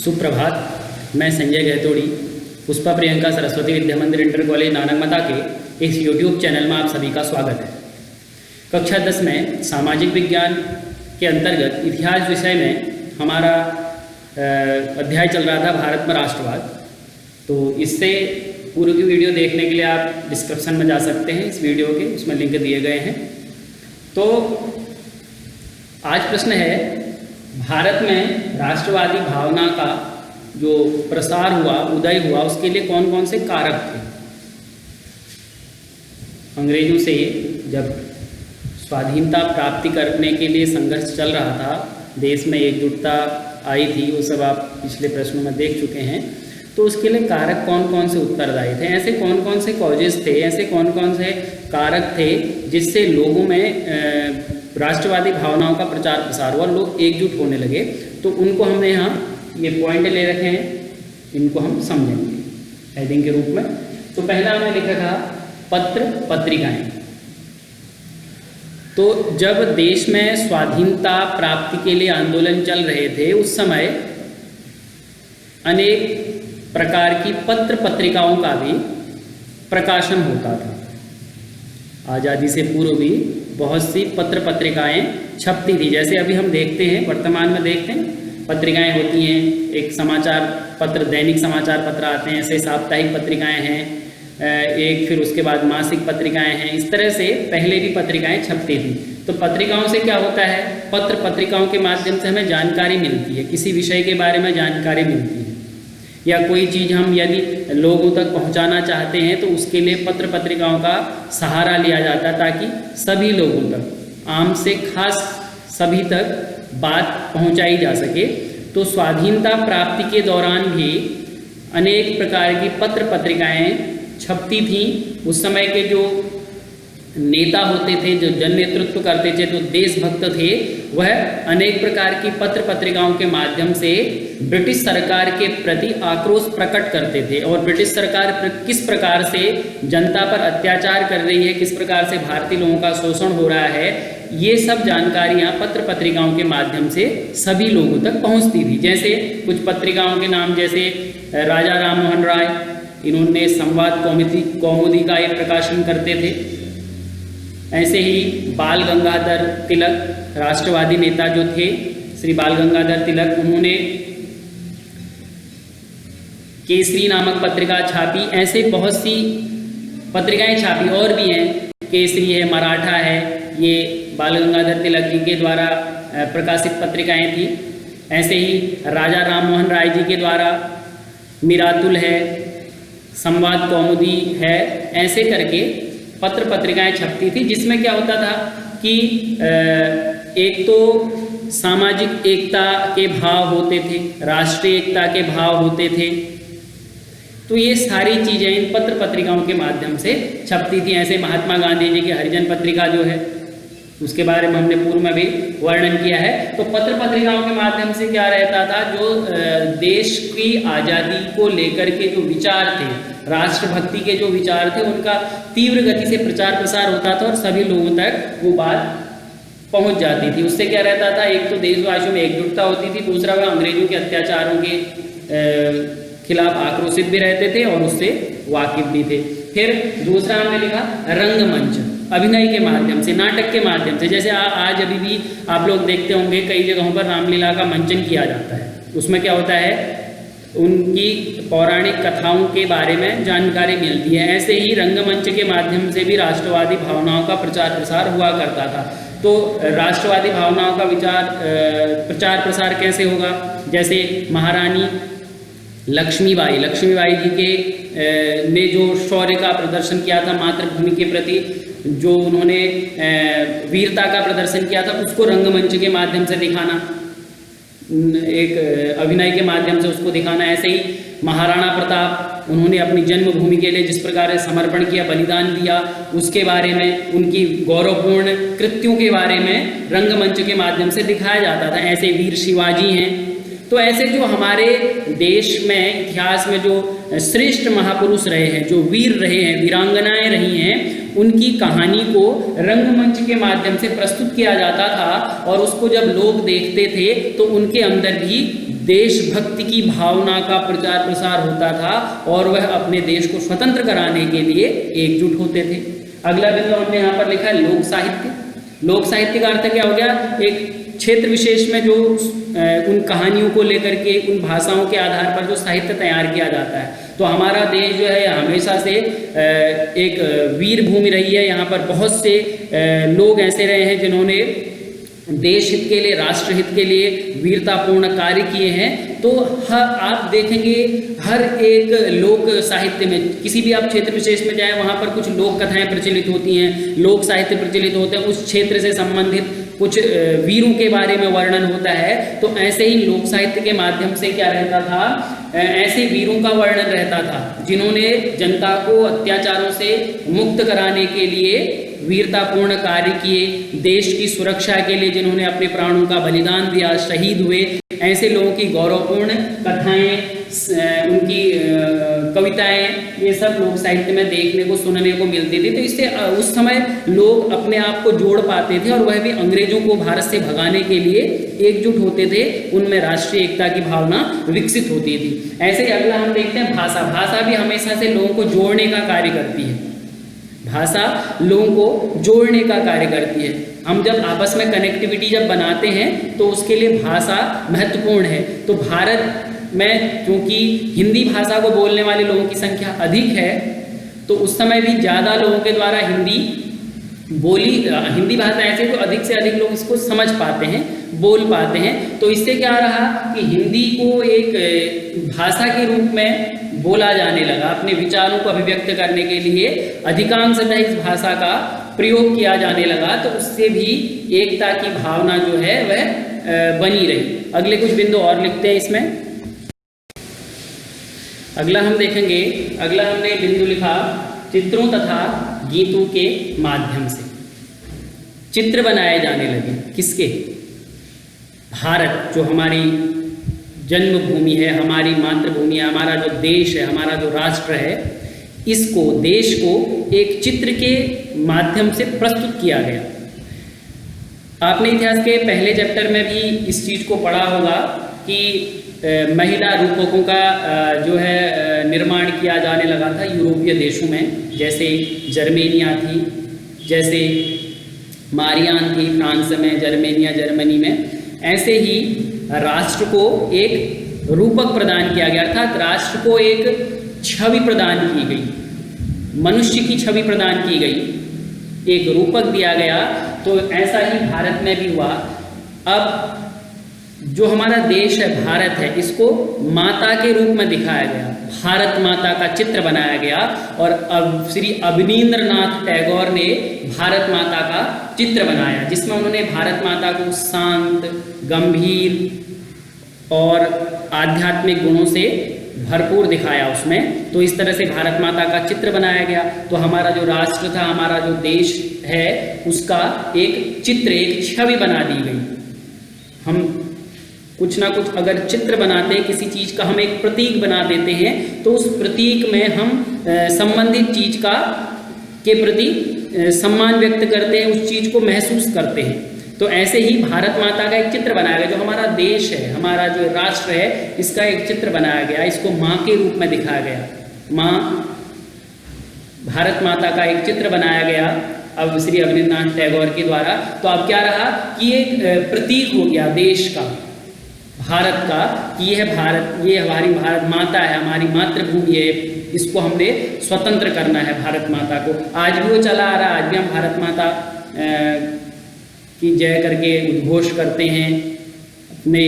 सुप्रभात। मैं संजय गहतोड़ी पुष्पा प्रियंका सरस्वती विद्या मंदिर इंटर कॉलेज नानकमता के इस यूट्यूब चैनल में आप सभी का स्वागत है। कक्षा 10 में सामाजिक विज्ञान के अंतर्गत इतिहास विषय में हमारा अध्याय चल रहा था भारत में राष्ट्रवाद। तो इससे पूर्व की वीडियो देखने के लिए आप डिस्क्रिप्शन में जा सकते हैं इस वीडियो के, उसमें लिंक दिए गए हैं। तो आज प्रश्न है, भारत में राष्ट्रवादी भावना का जो प्रसार हुआ, उदय हुआ, उसके लिए कौन कौन से कारक थे। अंग्रेजों से जब स्वाधीनता प्राप्ति करने के लिए संघर्ष चल रहा था, देश में एकजुटता आई थी, वो सब आप पिछले प्रश्नों में देख चुके हैं। तो उसके लिए कारक कौन कौन से उत्तरदायी थे, ऐसे कौन कौन से कॉजेज थे, ऐसे कौन कौन से कारक थे जिससे लोगों में राष्ट्रवादी भावनाओं का प्रचार प्रसार हुआ, लोग एकजुट होने लगे। तो उनको हमने यहाँ ये पॉइंट ले रखे हैं, इनको हम समझेंगे हेडिंग के रूप में। तो पहला हमने लिखा था पत्र पत्रिकाएं। तो जब देश में स्वाधीनता प्राप्ति के लिए आंदोलन चल रहे थे, उस समय अनेक प्रकार की पत्र पत्रिकाओं का भी प्रकाशन होता था। आज़ादी से पूर्व भी बहुत सी पत्र पत्रिकाएं छपती थी। जैसे अभी हम देखते हैं, वर्तमान में देखते हैं, पत्रिकाएं होती हैं, एक समाचार पत्र, दैनिक समाचार पत्र आते हैं, ऐसे साप्ताहिक पत्रिकाएं हैं, एक फिर उसके बाद मासिक पत्रिकाएं हैं। इस तरह से पहले भी पत्रिकाएं छपती थी। तो पत्रिकाओं से क्या होता है, पत्र पत्रिकाओं के माध्यम से हमें जानकारी मिलती है, किसी विषय के बारे में जानकारी मिलती है, या कोई चीज़ हम यदि लोगों तक पहुंचाना चाहते हैं तो उसके लिए पत्र पत्रिकाओं का सहारा लिया जाता है, ताकि सभी लोगों तक, आम से खास सभी तक बात पहुंचाई जा सके। तो स्वाधीनता प्राप्ति के दौरान भी अनेक प्रकार की पत्र पत्रिकाएं छपती थीं। उस समय के जो नेता होते थे, जो जन नेतृत्व करते थे, जो देशभक्त थे, वह अनेक प्रकार की पत्र पत्रिकाओं के माध्यम से ब्रिटिश सरकार के प्रति आक्रोश प्रकट करते थे, और ब्रिटिश सरकार किस प्रकार से जनता पर अत्याचार कर रही है, किस प्रकार से भारतीय लोगों का शोषण हो रहा है, ये सब जानकारियाँ पत्र पत्रिकाओं के माध्यम से सभी लोगों तक पहुँचती थी। जैसे कुछ पत्रिकाओं के नाम, जैसे राजा राम मोहन राय, इन्होंने संवाद कौमुदी का एक प्रकाशन करते थे। ऐसे ही बाल गंगाधर तिलक, राष्ट्रवादी नेता जो थे श्री बाल गंगाधर तिलक, उन्होंने केसरी नामक पत्रिका छापी। ऐसे बहुत सी पत्रिकाएं छापी, और भी हैं, केसरी है, मराठा है, ये बाल गंगाधर तिलक जी के द्वारा प्रकाशित पत्रिकाएं थी। ऐसे ही राजा राम मोहन राय जी के द्वारा मिरातुल है, संवाद कौमुदी है, ऐसे करके पत्र पत्रिकाएं छपती थी। जिसमें क्या होता था कि एक तो सामाजिक एकता के भाव होते थे, राष्ट्रीय एकता के भाव होते थे। तो ये सारी चीज़ें इन पत्र पत्रिकाओं के माध्यम से छपती थी। ऐसे महात्मा गांधी जी की हरिजन पत्रिका जो है, उसके बारे में हमने पूर्व में भी वर्णन किया है। तो पत्र पत्रिकाओं के माध्यम से क्या रहता था, जो देश की आज़ादी को लेकर के जो विचार थे, राष्ट्रभक्ति के जो विचार थे, उनका तीव्र गति से प्रचार प्रसार होता था और सभी लोगों तक वो बात पहुंच जाती थी। उससे क्या रहता था, एक तो देशवासियों में एकजुटता होती थी, दूसरा वह अंग्रेजों के अत्याचारों के खिलाफ आक्रोशित भी रहते थे और उससे वाकिफ भी थे। फिर दूसरा हमने लिखा रंगमंच, अभिनय के माध्यम से, नाटक के माध्यम से। जैसे आज अभी भी आप लोग देखते होंगे, कई जगहों पर रामलीला का मंचन किया जाता है। उसमें क्या होता है, उनकी पौराणिक कथाओं के बारे में जानकारी मिलती है। ऐसे ही रंगमंच के माध्यम से भी राष्ट्रवादी भावनाओं का प्रचार प्रसार हुआ करता था। तो राष्ट्रवादी भावनाओं का प्रचार प्रसार कैसे होगा, जैसे महारानी लक्ष्मीबाई जी के ने जो शौर्य का प्रदर्शन किया था, मातृभूमि के प्रति जो उन्होंने वीरता का प्रदर्शन किया था, उसको रंगमंच के माध्यम से दिखाना, एक अभिनय के माध्यम से उसको दिखाना। ऐसे ही महाराणा प्रताप, उन्होंने अपनी जन्मभूमि के लिए जिस प्रकार से समर्पण किया, बलिदान दिया, उसके बारे में, उनकी गौरवपूर्ण कृत्यों के बारे में रंगमंच के माध्यम से दिखाया जाता था। ऐसे वीर शिवाजी हैं। तो ऐसे जो हमारे देश में इतिहास में जो श्रेष्ठ महापुरुष रहे हैं, जो वीर रहे हैं, वीरांगनाएं रही हैं, उनकी कहानी को रंगमंच के माध्यम से प्रस्तुत किया जाता था। और उसको जब लोग देखते थे तो उनके अंदर भी देशभक्ति की भावना का प्रचार प्रसार होता था और वह अपने देश को स्वतंत्र कराने के लिए एकजुट होते थे। अगला बिंदु हमने यहाँ पर लिखा है लोक साहित्य। लोक साहित्य का अर्थ क्या हो गया, एक क्षेत्र विशेष में जो उन कहानियों को लेकर के, उन भाषाओं के आधार पर जो साहित्य तैयार किया जाता है। तो हमारा देश जो है हमेशा से एक वीर भूमि रही है। यहाँ पर बहुत से लोग ऐसे रहे हैं जिन्होंने देश हित के लिए, राष्ट्र हित के लिए वीरतापूर्ण कार्य किए हैं। तो आप देखेंगे हर एक लोक साहित्य में, किसी भी आप क्षेत्र विशेष में जाएं, वहाँ पर कुछ लोक कथाएं प्रचलित होती हैं, लोक साहित्य प्रचलित होते हैं, उस क्षेत्र से संबंधित कुछ वीरों के बारे में वर्णन होता है। तो ऐसे ही लोक साहित्य के माध्यम से क्या रहता था, ऐसे वीरों का वर्णन रहता था जिन्होंने जनता को अत्याचारों से मुक्त कराने के लिए वीरतापूर्ण कार्य किए, देश की सुरक्षा के लिए जिन्होंने अपने प्राणों का बलिदान दिया, शहीद हुए। ऐसे लोगों की गौरवपूर्ण कथाएं, उनकी कविताएं, ये सब लोक साहित्य में देखने को, सुनने को मिलती थी। तो इससे उस समय लोग अपने आप को जोड़ पाते थे और वह भी अंग्रेजों को भारत से भगाने के लिए एकजुट होते थे। उनमें राष्ट्रीय एकता की भावना विकसित होती थी। ऐसे ही अगला हम देखते हैं भाषा। भाषा भी हमेशा से लोगों को जोड़ने का कार्य करती है। भाषा लोगों को जोड़ने का कार्य करती है। हम जब आपस में कनेक्टिविटी जब बनाते हैं तो उसके लिए भाषा महत्वपूर्ण है। तो भारत में क्योंकि हिंदी भाषा को बोलने वाले लोगों की संख्या अधिक है, तो उस समय भी ज़्यादा लोगों के द्वारा हिंदी भाषा ऐसे तो अधिक से अधिक लोग इसको समझ पाते हैं, बोल पाते हैं। तो इससे क्या रहा कि हिंदी को एक भाषा के रूप में बोला जाने लगा। अपने विचारों को अभिव्यक्त करने के लिए अधिकांशतः इस भाषा का प्रयोग किया जाने लगा। तो उससे भी एकता की भावना जो है वह बनी रही। अगले कुछ बिंदु और लिखते हैं इसमें। अगला हम देखेंगे, अगला हमने बिंदु लिखा चित्रों तथा गीतों के माध्यम से चित्र बनाए जाने लगे। किसके? भारत, जो हमारी जन्मभूमि है, हमारी मातृभूमि है, हमारा जो देश है, हमारा जो राष्ट्र है, इसको, देश को एक चित्र के माध्यम से प्रस्तुत किया गया। आपने इतिहास के पहले चैप्टर में भी इस चीज़ को पढ़ा होगा कि महिला रूपकों का जो है निर्माण किया जाने लगा था यूरोपीय देशों में, जैसे जर्मेनिया थी, जैसे मारियान थी फ्रांस में, जर्मनी में। ऐसे ही राष्ट्र को एक रूपक प्रदान किया गया, अर्थात राष्ट्र को एक छवि प्रदान की गई, मनुष्य की छवि प्रदान की गई, एक रूपक दिया गया। तो ऐसा ही भारत में भी हुआ। अब जो हमारा देश है, भारत है, इसको माता के रूप में दिखाया गया, भारत माता का चित्र बनाया गया। और अब श्री अवनींद्रनाथ टैगोर ने भारत माता का चित्र बनाया, जिसमें उन्होंने भारत माता को शांत, गंभीर और आध्यात्मिक गुणों से भरपूर दिखाया उसमें। तो इस तरह से भारत माता का चित्र बनाया गया। तो हमारा जो राष्ट्र था, हमारा जो देश है, उसका एक चित्र, एक छवि बना दी गई। हम कुछ ना कुछ अगर चित्र बनाते हैं किसी चीज़ का, हम एक प्रतीक बना देते हैं, तो उस प्रतीक में हम संबंधित चीज़ के प्रति सम्मान व्यक्त करते हैं, उस चीज़ को महसूस करते हैं। तो ऐसे ही भारत माता का एक चित्र बनाया गया। जो हमारा देश है, हमारा जो राष्ट्र है, इसका एक चित्र बनाया गया, इसको माँ के रूप में दिखाया गया। माँ, भारत माता का एक चित्र बनाया गया अब श्री अवनींद्रनाथ टैगोर के द्वारा। तो अब क्या रहा कि एक प्रतीक हो गया देश का, भारत का, कि ये है भारत, ये हमारी भारत माता है, हमारी मातृभूमि है, इसको हमने स्वतंत्र करना है भारत माता को। आज भी वो चला आ रहा है, आज भी हम भारत माता की जय करके उद्घोष करते हैं। अपने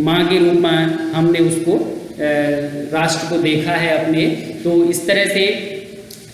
माँ के रूप में हमने उसको राष्ट्र को देखा है अपने। तो इस तरह से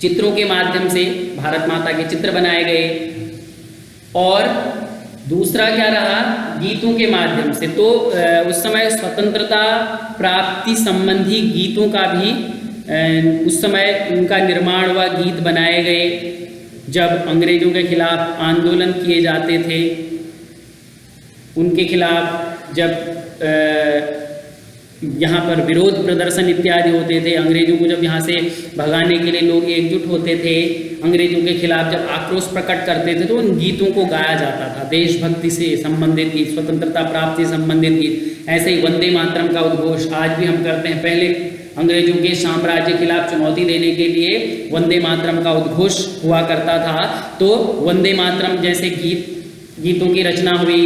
चित्रों के माध्यम से भारत माता के चित्र बनाए गए। और दूसरा क्या रहा, गीतों के माध्यम से। तो उस समय स्वतंत्रता प्राप्ति संबंधी गीतों का भी उस समय उनका निर्माण हुआ, गीत बनाए गए। जब अंग्रेजों के खिलाफ आंदोलन किए जाते थे, उनके खिलाफ जब यहाँ पर विरोध प्रदर्शन इत्यादि होते थे, अंग्रेजों को जब यहाँ से भगाने के लिए लोग एकजुट होते थे, अंग्रेजों के खिलाफ जब आक्रोश प्रकट करते थे, तो उन गीतों को गाया जाता था। देशभक्ति से संबंधित गीत, स्वतंत्रता प्राप्ति से संबंधित गीत। ऐसे ही वंदे मातरम का उद्घोष आज भी हम करते हैं। पहले अंग्रेजों के साम्राज्य के खिलाफ चुनौती देने के लिए वंदे मातरम का उद्घोष हुआ करता था। तो वंदे मातरम जैसे गीतों की रचना हुई,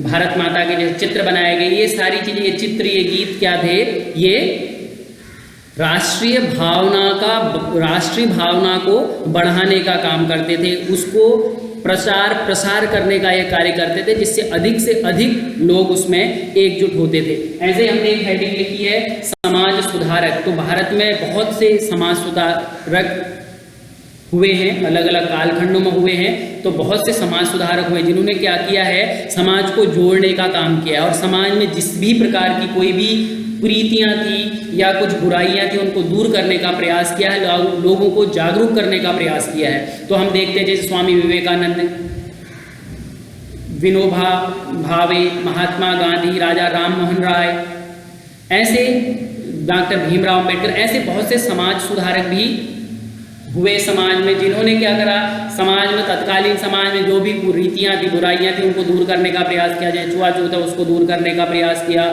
भारत माता के जैसे चित्र बनाए गए, ये सारी चीजें, ये चित्र, ये गीत क्या थे, ये राष्ट्रीय भावना को बढ़ाने का काम करते थे, उसको प्रचार प्रसार करने का यह कार्य करते थे, जिससे अधिक से अधिक लोग उसमें एकजुट होते थे। ऐसे हमने एक हेडिंग लिखी है समाज सुधारक। तो भारत में बहुत से समाज सुधारक हुए हैं, अलग अलग कालखंडों में हुए हैं। तो बहुत से समाज सुधारक हुए जिन्होंने क्या किया है, समाज को जोड़ने का काम किया और समाज में जिस भी प्रकार की कोई भी कुरीतियां थी या कुछ बुराइयां थी उनको दूर करने का प्रयास किया है, लोगों को जागरूक करने का प्रयास किया है। तो हम देखते हैं जैसे स्वामी विवेकानंद, विनोबा भावे, महात्मा गांधी, राजा राम मोहन राय, ऐसे डॉक्टर भीमराव अम्बेडकर, ऐसे बहुत से समाज सुधारक भी हुए समाज में, जिन्होंने क्या करा, समाज में, तत्कालीन समाज में जो भी कुरीतियां थी, बुराइयां थी, उनको दूर करने का प्रयास किया। जैसे छुआछूत है उसको दूर करने का प्रयास किया,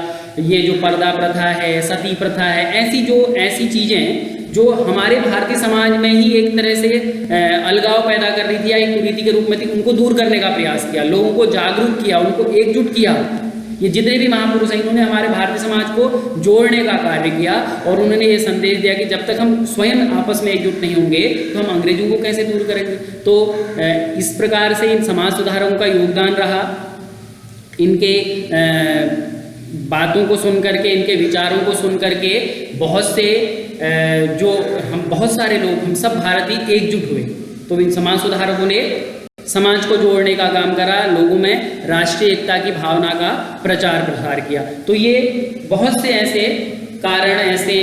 ये जो पर्दा प्रथा है, सती प्रथा है, ऐसी चीजें जो हमारे भारतीय समाज में ही एक तरह से अलगाव पैदा कर रही थी या एक कुरीति के रूप में थी, उनको दूर करने का प्रयास किया, लोगों को जागरूक किया, उनको एकजुट किया। ये जितने भी महापुरुष हैं इन्होंने हमारे भारतीय समाज को जोड़ने का कार्य किया और उन्होंने ये संदेश दिया कि जब तक हम स्वयं आपस में एकजुट नहीं होंगे तो हम अंग्रेजों को कैसे दूर करेंगे। तो इस प्रकार से इन समाज सुधारकों का योगदान रहा। इनके बातों को सुन करके, इनके विचारों को सुन करके बहुत सारे लोग, हम सब भारतीय एकजुट हुए। तो इन समाज सुधारकों ने समाज को जोड़ने का काम करा, लोगों में राष्ट्रीय एकता की भावना का प्रचार प्रसार किया। तो ये बहुत से ऐसे कारण, ऐसे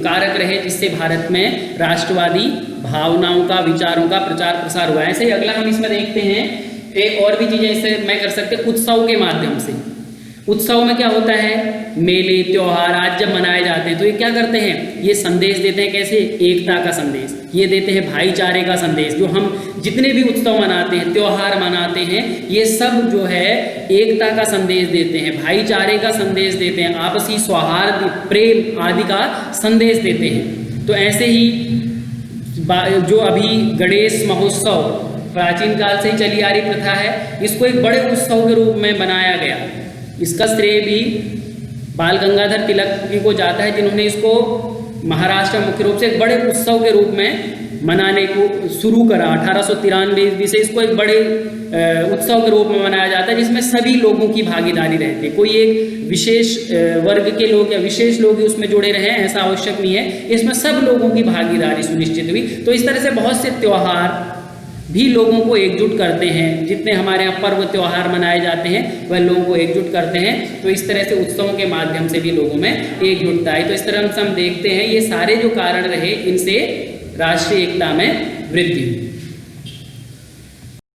कारक रहे जिससे भारत में राष्ट्रवादी भावनाओं का, विचारों का प्रचार प्रसार हुआ। ऐसे ही अगला हम इसमें देखते हैं, एक और भी चीजें इससे मैं कर सकते, उत्सव के माध्यम से। उत्सव में क्या होता है, मेले त्योहार आज जब मनाए जाते हैं तो ये क्या करते हैं, ये संदेश देते हैं, कैसे, एकता का संदेश, ये देते हैं भाईचारे का संदेश। जो हम जितने भी उत्सव मनाते हैं, त्योहार मनाते हैं, ये सब जो है एकता का संदेश देते हैं, भाईचारे का संदेश देते हैं, आपसी सौहार्द, प्रेम आदि का संदेश देते हैं। तो ऐसे ही जो अभी गणेश महोत्सव प्राचीन काल से ही चली आ रही प्रथा है, इसको एक बड़े उत्सव के रूप में बनाया गया। इसका श्रेय भी बाल गंगाधर तिलक जी को जाता है, जिन्होंने इसको महाराष्ट्र मुख्य रूप से एक बड़े उत्सव के रूप में मनाने को शुरू करा। 1893 से इसको एक बड़े उत्सव के रूप में मनाया जाता है, जिसमें सभी लोगों की भागीदारी रहती है। कोई एक विशेष वर्ग के लोग या विशेष लोग ही उसमें जुड़े रहे, ऐसा आवश्यक नहीं है, इसमें सब लोगों की भागीदारी सुनिश्चित हुई। तो इस तरह से बहुत से त्योहार भी लोगों को एकजुट करते हैं। जितने हमारे यहाँ पर्व त्योहार मनाए जाते हैं वह लोगों को एकजुट करते हैं। तो इस तरह से उत्सवों के माध्यम से भी लोगों में एकजुटता है। तो इस तरह से हम देखते हैं ये सारे जो कारण रहे, इनसे राष्ट्रीय एकता में वृद्धि हुई।